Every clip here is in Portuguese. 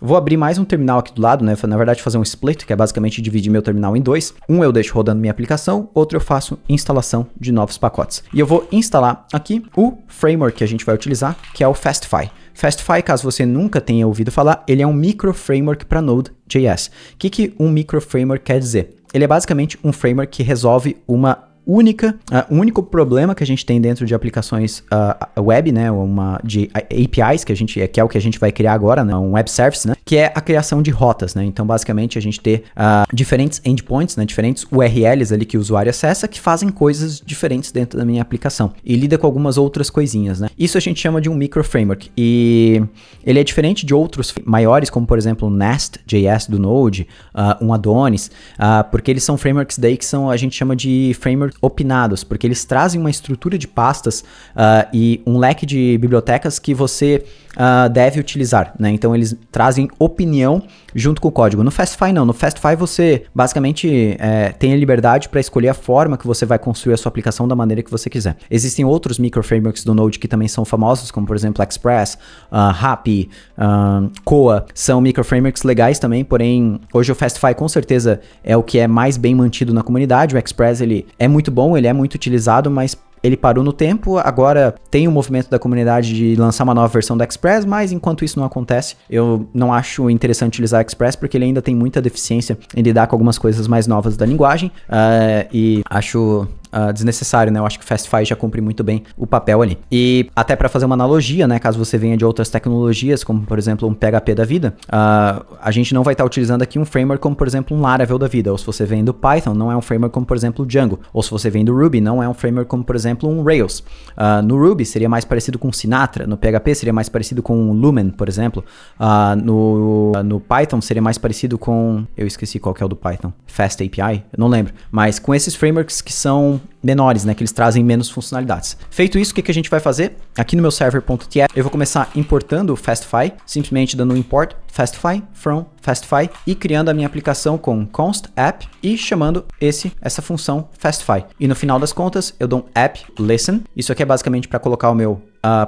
Vou abrir mais um terminal aqui do lado, né? Na verdade, fazer um split, que é basicamente dividir meu terminal em dois. Um eu deixo rodando minha aplicação, outro eu faço instalação de novos pacotes. E eu vou instalar aqui o framework que a gente vai utilizar, que é o Fastify. Fastify, caso você nunca tenha ouvido falar, ele é um micro framework para Node.js. O que um micro framework quer dizer? Ele é basicamente um framework que resolve um único problema que a gente tem dentro de aplicações web, né, de APIs, que é o que a gente vai criar agora, né, um web service, né, que é a criação de rotas, né. Então, basicamente, a gente ter diferentes endpoints, né, diferentes URLs ali que o usuário acessa, que fazem coisas diferentes dentro da minha aplicação e lida com algumas outras coisinhas, né. Isso a gente chama de um micro framework e ele é diferente de outros maiores, como por exemplo o Nest.js do Node, um Adonis, porque eles são frameworks daí que a gente chama de framework opinados, porque eles trazem uma estrutura de pastas e um leque de bibliotecas que você deve utilizar, né? Então eles trazem opinião junto com o código. No Fastify não, no Fastify você basicamente tem a liberdade para escolher a forma que você vai construir a sua aplicação da maneira que você quiser. Existem outros micro frameworks do Node que também são famosos, como por exemplo Express, Happy, Koa, são micro frameworks legais também, porém hoje o Fastify com certeza é o que é mais bem mantido na comunidade. O Express ele é muito bom, ele é muito utilizado, mas ele parou no tempo. Agora tem um movimento da comunidade de lançar uma nova versão do Express, mas enquanto isso não acontece, eu não acho interessante utilizar o Express porque ele ainda tem muita deficiência em lidar com algumas coisas mais novas da linguagem e acho desnecessário, né? Eu acho que o Fastify já cumpre muito bem o papel ali. E até para fazer uma analogia, né? Caso você venha de outras tecnologias, como por exemplo um PHP da vida, a gente não vai estar utilizando aqui um framework como por exemplo um Laravel da vida. Ou se você vem do Python, não é um framework como por exemplo o Django. Ou se você vem do Ruby, não é um framework como por exemplo um Rails. No Ruby seria mais parecido com Sinatra. No PHP seria mais parecido com Lumen, por exemplo. No Python seria mais parecido com... Eu esqueci qual que é o do Python. Fast API? Eu não lembro. Mas com esses frameworks que são menores, né, que eles trazem menos funcionalidades. Feito isso, o que a gente vai fazer? Aqui no meu server.tf, eu vou começar importando o Fastify, simplesmente dando um import Fastify from Fastify e criando a minha aplicação com const app e chamando essa função Fastify. E no final das contas, eu dou um app listen. Isso aqui é basicamente para colocar o meu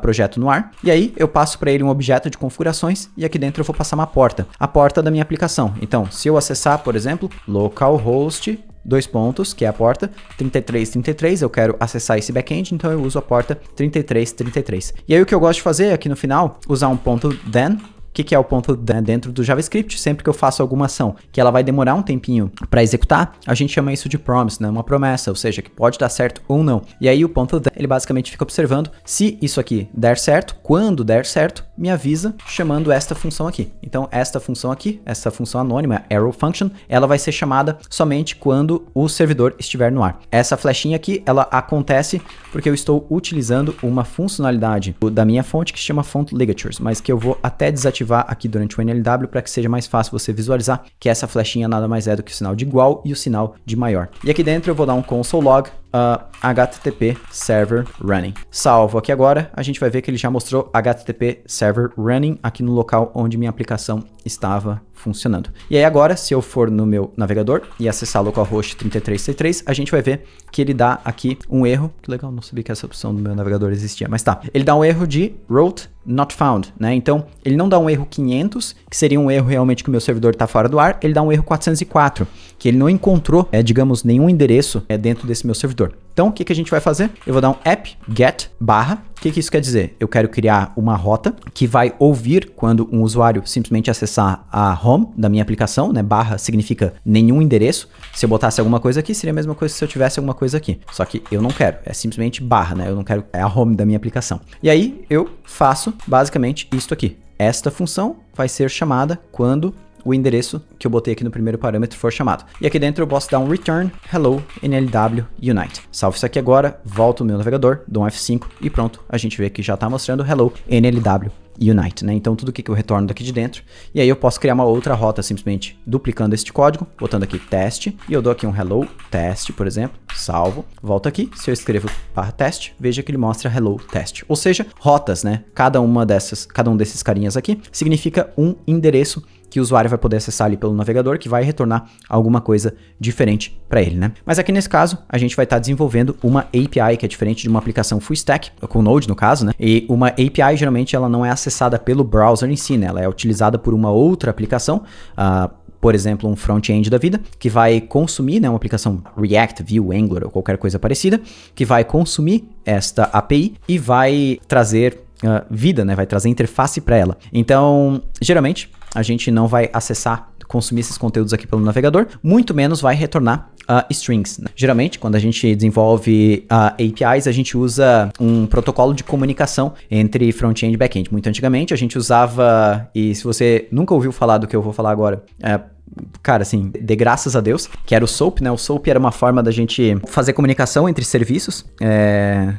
projeto no ar. E aí eu passo para ele um objeto de configurações e aqui dentro eu vou passar uma porta. A porta da minha aplicação. Então, se eu acessar, por exemplo, localhost 2 pontos, que é a porta 3333, eu quero acessar esse backend, então eu uso a porta 3333. E aí o que eu gosto de fazer aqui no final, usar um ponto then. O que é o ponto then dentro do JavaScript? Sempre que eu faço alguma ação que ela vai demorar um tempinho para executar, a gente chama isso de promise, né? Uma promessa, ou seja, que pode dar certo ou não. E aí o ponto then, ele basicamente fica observando se isso aqui der certo, quando der certo, me avisa chamando esta função aqui. Então esta função aqui, essa função anônima, arrow function, ela vai ser chamada somente quando o servidor estiver no ar. Essa flechinha aqui, ela acontece porque eu estou utilizando uma funcionalidade da minha fonte que se chama font ligatures, mas que eu vou até desativar aqui durante o NLW para que seja mais fácil você visualizar que essa flechinha nada mais é do que o sinal de igual e o sinal de maior. E aqui dentro eu vou dar um console log HTTP server running. Salvo aqui agora, a gente vai ver que ele já mostrou HTTP server running aqui no local onde minha aplicação estava funcionando. E aí agora, se eu for no meu navegador e acessar localhost 3333, a gente vai ver que ele dá aqui um erro. Que legal, não sabia que essa opção no meu navegador existia, mas tá. Ele dá um erro de route not found, né? Então, ele não dá um erro 500, que seria um erro realmente que o meu servidor está fora do ar, ele dá um erro 404, que ele não encontrou, digamos, nenhum endereço dentro desse meu servidor. Então, o que a gente vai fazer? Eu vou dar um app get barra. O que isso quer dizer? Eu quero criar uma rota que vai ouvir quando um usuário simplesmente acessar a home da minha aplicação, né? Barra significa nenhum endereço. Se eu botasse alguma coisa aqui, seria a mesma coisa se eu tivesse alguma coisa aqui. Só que eu não quero, é simplesmente barra, né? Eu não quero, é a home da minha aplicação. E aí eu faço basicamente isto aqui. Esta função vai ser chamada quando o endereço que eu botei aqui no primeiro parâmetro for chamado. E aqui dentro eu posso dar um return hello NLW unite. Salvo isso aqui agora, volto o meu navegador, dou um F5 e pronto, a gente vê que já está mostrando hello NLW unite, né? Então tudo que eu retorno daqui de dentro, e aí eu posso criar uma outra rota simplesmente duplicando este código, botando aqui teste, e eu dou aqui um hello teste, por exemplo, salvo, volto aqui, se eu escrevo /teste, veja que ele mostra hello teste, ou seja, rotas, né? Cada um desses carinhas aqui significa um endereço que o usuário vai poder acessar ali pelo navegador, que vai retornar alguma coisa diferente para ele, né? Mas aqui nesse caso, a gente vai estar desenvolvendo uma API que é diferente de uma aplicação full stack, com Node no caso, né? E uma API geralmente ela não é acessada pelo browser em si, né? Ela é utilizada por uma outra aplicação, por exemplo, um front-end da vida, que vai consumir, né, uma aplicação React, Vue, Angular ou qualquer coisa parecida, que vai consumir esta API e vai trazer vida, né, vai trazer interface para ela. Então, geralmente, a gente não vai consumir esses conteúdos aqui pelo navegador, muito menos vai retornar strings, né? Geralmente, quando a gente desenvolve APIs, a gente usa um protocolo de comunicação entre front-end e back-end. Muito antigamente, a gente usava, e se você nunca ouviu falar do que eu vou falar agora, cara, assim, de graças a Deus, que era o SOAP, né? O SOAP era uma forma da gente fazer comunicação entre serviços,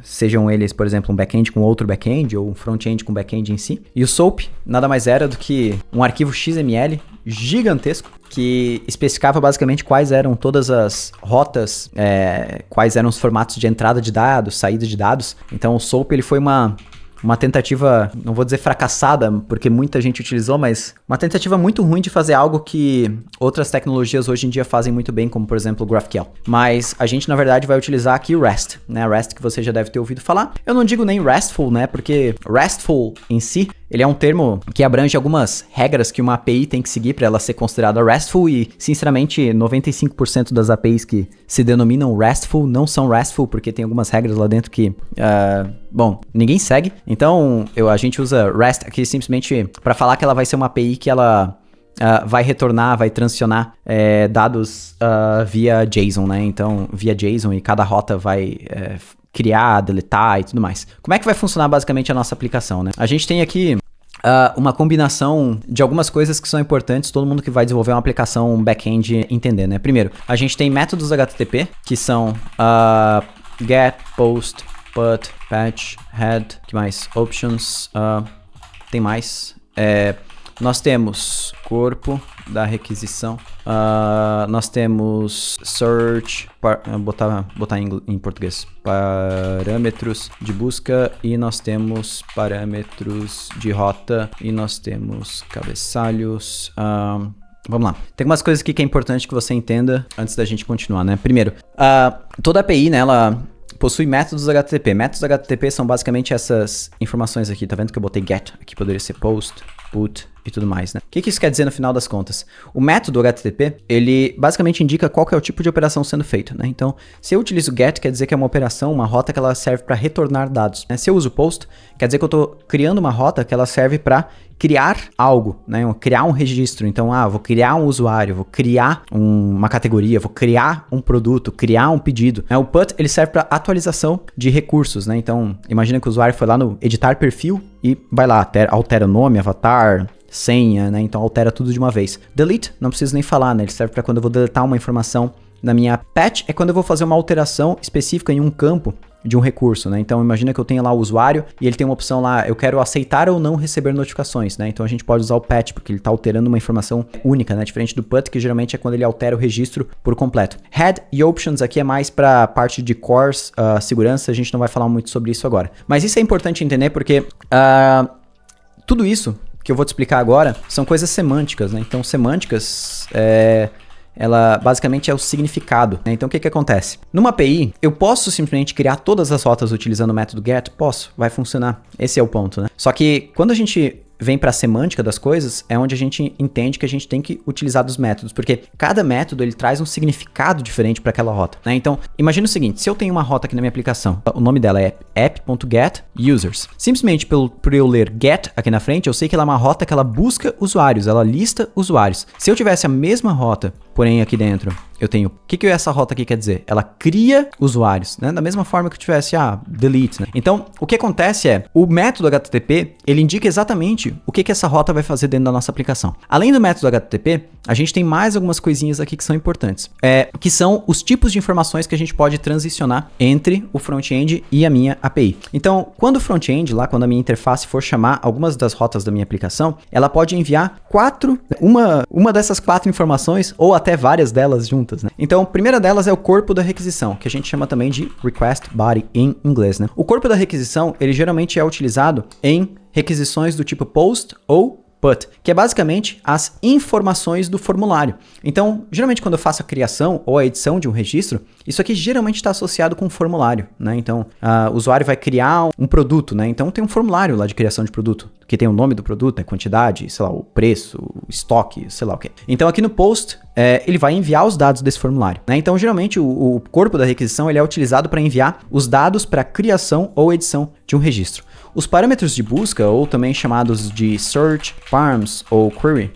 sejam eles, por exemplo, um back-end com outro back-end ou um front-end com back-end em si. E o SOAP nada mais era do que um arquivo XML gigantesco que especificava basicamente quais eram todas as rotas, quais eram os formatos de entrada de dados, saída de dados. Então o SOAP ele foi uma tentativa, não vou dizer fracassada, porque muita gente utilizou, mas uma tentativa muito ruim de fazer algo que outras tecnologias hoje em dia fazem muito bem, como por exemplo o GraphQL. Mas a gente, na verdade, vai utilizar aqui o REST, né? REST que você já deve ter ouvido falar. Eu não digo nem RESTful, né? Porque RESTful em si, ele é um termo que abrange algumas regras que uma API tem que seguir para ela ser considerada RESTful e, sinceramente, 95% das APIs que se denominam RESTful não são RESTful, porque tem algumas regras lá dentro que, ninguém segue. Então, a gente usa REST aqui simplesmente para falar que ela vai ser uma API que ela vai retornar, vai transicionar dados via JSON, né? Então, via JSON e cada rota vai criar, deletar e tudo mais. Como é que vai funcionar basicamente a nossa aplicação, né? A gente tem aqui uma combinação de algumas coisas que são importantes todo mundo que vai desenvolver uma aplicação back-end entender, né? Primeiro, a gente tem métodos HTTP, que são get, post, put, patch, head, que mais? Options, tem mais. Nós temos corpo da requisição, nós temos search, botar em português, parâmetros de busca, e nós temos parâmetros de rota, e nós temos cabeçalhos. Vamos lá. Tem algumas coisas aqui que é importante que você entenda antes da gente continuar, né? Primeiro, toda API, né, ela possui métodos HTTP. Métodos HTTP são basicamente essas informações aqui. Tá vendo que eu botei get? Aqui poderia ser post, put e tudo mais, né? O que isso quer dizer no final das contas? O método HTTP, ele basicamente indica qual que é o tipo de operação sendo feito, né? Então, se eu utilizo get, quer dizer que é uma operação, uma rota que ela serve para retornar dados, né? Se eu uso post, quer dizer que eu estou criando uma rota que ela serve para criar algo, né? Criar um registro. Então, vou criar um usuário, vou criar uma categoria, vou criar um produto, criar um pedido. O put, ele serve para atualização de recursos, né? Então, imagina que o usuário foi lá no editar perfil e vai lá, altera o nome, avatar, senha, né? Então altera tudo de uma vez. Delete, não preciso nem falar, né? Ele serve para quando eu vou deletar uma informação na minha patch, é quando eu vou fazer uma alteração específica em um campo de um recurso, né? Então imagina que eu tenho lá o usuário e ele tem uma opção lá, eu quero aceitar ou não receber notificações, né? Então a gente pode usar o patch, porque ele está alterando uma informação única, né? Diferente do put, que geralmente é quando ele altera o registro por completo. Head e options aqui é mais para parte de cores, segurança, a gente não vai falar muito sobre isso agora. Mas isso é importante entender porque tudo isso que eu vou te explicar agora são coisas semânticas, né? Então semânticas ela basicamente é o significado, né? Então o que acontece? Numa API, eu posso simplesmente criar todas as rotas utilizando o método get? Posso, vai funcionar. Esse é o ponto, né? Só que quando a gente vem para a semântica das coisas, é onde a gente entende que a gente tem que utilizar dos métodos, porque cada método ele traz um significado diferente para aquela rota, né? Então, imagina o seguinte, se eu tenho uma rota aqui na minha aplicação, o nome dela é app.getUsers. Simplesmente por eu ler get aqui na frente, eu sei que ela é uma rota que ela busca usuários, ela lista usuários. Se eu tivesse a mesma rota, porém aqui dentro, eu tenho... O que essa rota aqui quer dizer? Ela cria usuários, né? Da mesma forma que eu tivesse, delete, né? Então, o que acontece é, o método HTTP, ele indica exatamente o que essa rota vai fazer dentro da nossa aplicação. Além do método HTTP, a gente tem mais algumas coisinhas aqui que são importantes, que são os tipos de informações que a gente pode transicionar entre o front-end e a minha API. Então, quando o front-end, lá quando a minha interface for chamar algumas das rotas da minha aplicação, ela pode enviar uma dessas 4 informações, ou até várias delas juntas, né? Então, a primeira delas é o corpo da requisição, que a gente chama também de request body em inglês, né? O corpo da requisição, ele geralmente é utilizado em requisições do tipo post ou put, que é basicamente as informações do formulário. Então, geralmente quando eu faço a criação ou a edição de um registro, isso aqui geralmente está associado com um formulário, né? Então, o usuário vai criar um produto, né? Então tem um formulário lá de criação de produto, que tem o nome do produto, a quantidade, sei lá, o preço, o estoque, sei lá o que. Então aqui no post, ele vai enviar os dados desse formulário, né? Então geralmente o corpo da requisição ele é utilizado para enviar os dados para criação ou edição de um registro. Os parâmetros de busca, ou também chamados de search, params ou query,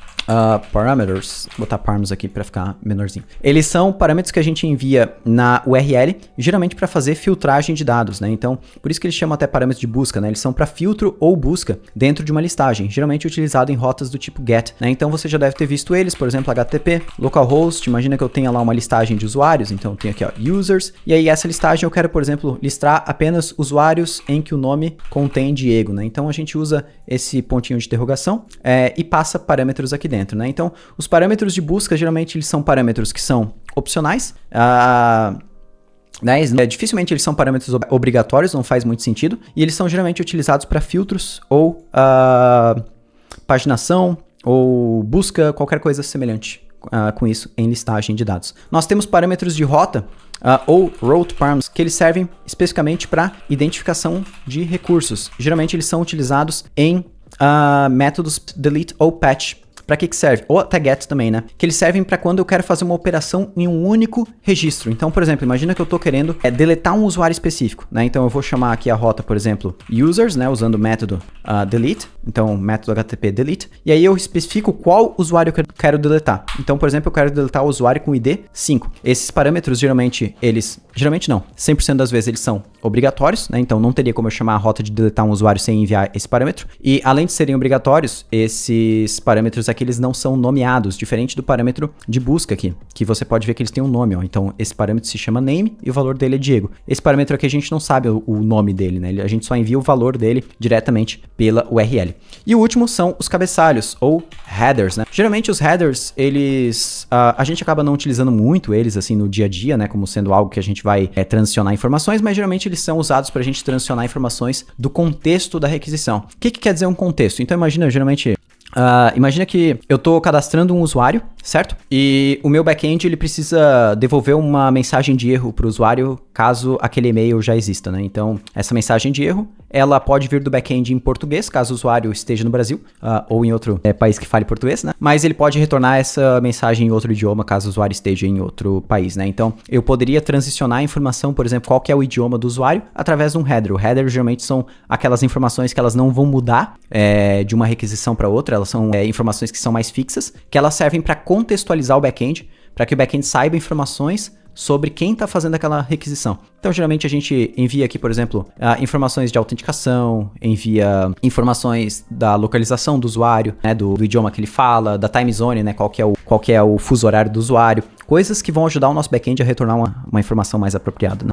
parameters, vou botar params aqui para ficar menorzinho. Eles são parâmetros que a gente envia na URL, geralmente para fazer filtragem de dados, né? Então, por isso que eles chamam até parâmetros de busca, né? Eles são para filtro ou busca dentro de uma listagem, geralmente utilizado em rotas do tipo GET, né? Então você já deve ter visto eles, por exemplo, HTTP, localhost, imagina que eu tenha lá uma listagem de usuários, então eu tenho aqui, ó, users, e aí essa listagem eu quero, por exemplo, listar apenas usuários em que o nome contém Diego, né? Então a gente usa esse pontinho de interrogação e passa parâmetros aqui dentro, né? Então, os parâmetros de busca, geralmente, eles são parâmetros que são opcionais, né? Dificilmente eles são parâmetros obrigatórios, não faz muito sentido, e eles são geralmente utilizados para filtros ou paginação ou busca, qualquer coisa semelhante com isso em listagem de dados. Nós temos parâmetros de rota, ou route params, que eles servem especificamente para identificação de recursos. Geralmente eles são utilizados em métodos delete ou patch. Para que serve? Ou até get também, né? Que eles servem para quando eu quero fazer uma operação em um único registro. Então, por exemplo, imagina que eu estou querendo deletar um usuário específico, né? Então eu vou chamar aqui a rota, por exemplo, users, né? Usando o método delete, então método HTTP delete, e aí eu especifico qual usuário eu quero deletar. Então, por exemplo, eu quero deletar o usuário com ID 5. Esses parâmetros, geralmente não, 100% das vezes eles são obrigatórios, né? Então não teria como eu chamar a rota de deletar um usuário sem enviar esse parâmetro. E além de serem obrigatórios, esses parâmetros aqui eles não são nomeados, diferente do parâmetro de busca aqui, que você pode ver que eles têm um nome, ó. Então esse parâmetro se chama name e o valor dele é Diego. Esse parâmetro aqui a gente não sabe o nome dele, né? A gente só envia o valor dele diretamente pela URL. E o último são os cabeçalhos, ou headers, né? Geralmente os headers, eles... a gente acaba não utilizando muito eles, assim, no dia a dia, né? Como sendo algo que a gente vai transicionar informações, mas geralmente eles são usados para a gente transicionar informações do contexto da requisição. O que quer dizer um contexto? Então imagina, geralmente... imagina que eu estou cadastrando um usuário, certo? E o meu back-end ele precisa devolver uma mensagem de erro para o usuário caso aquele e-mail já exista, né? Então, essa mensagem de erro, ela pode vir do back-end em português, caso o usuário esteja no Brasil, ou em outro país que fale português, né? Mas ele pode retornar essa mensagem em outro idioma, caso o usuário esteja em outro país, né? Então, eu poderia transicionar a informação, por exemplo, qual que é o idioma do usuário, através de um header. O header geralmente são aquelas informações que elas não vão mudar de uma requisição para outra, elas são informações que são mais fixas, que elas servem para contextualizar o back-end, para que o back-end saiba informações sobre quem está fazendo aquela requisição. Então, geralmente a gente envia aqui, por exemplo, informações de autenticação, envia informações da localização do usuário, né, do idioma que ele fala, da time zone, né, qual que é o fuso horário do usuário, coisas que vão ajudar o nosso back-end a retornar uma informação mais apropriada, né?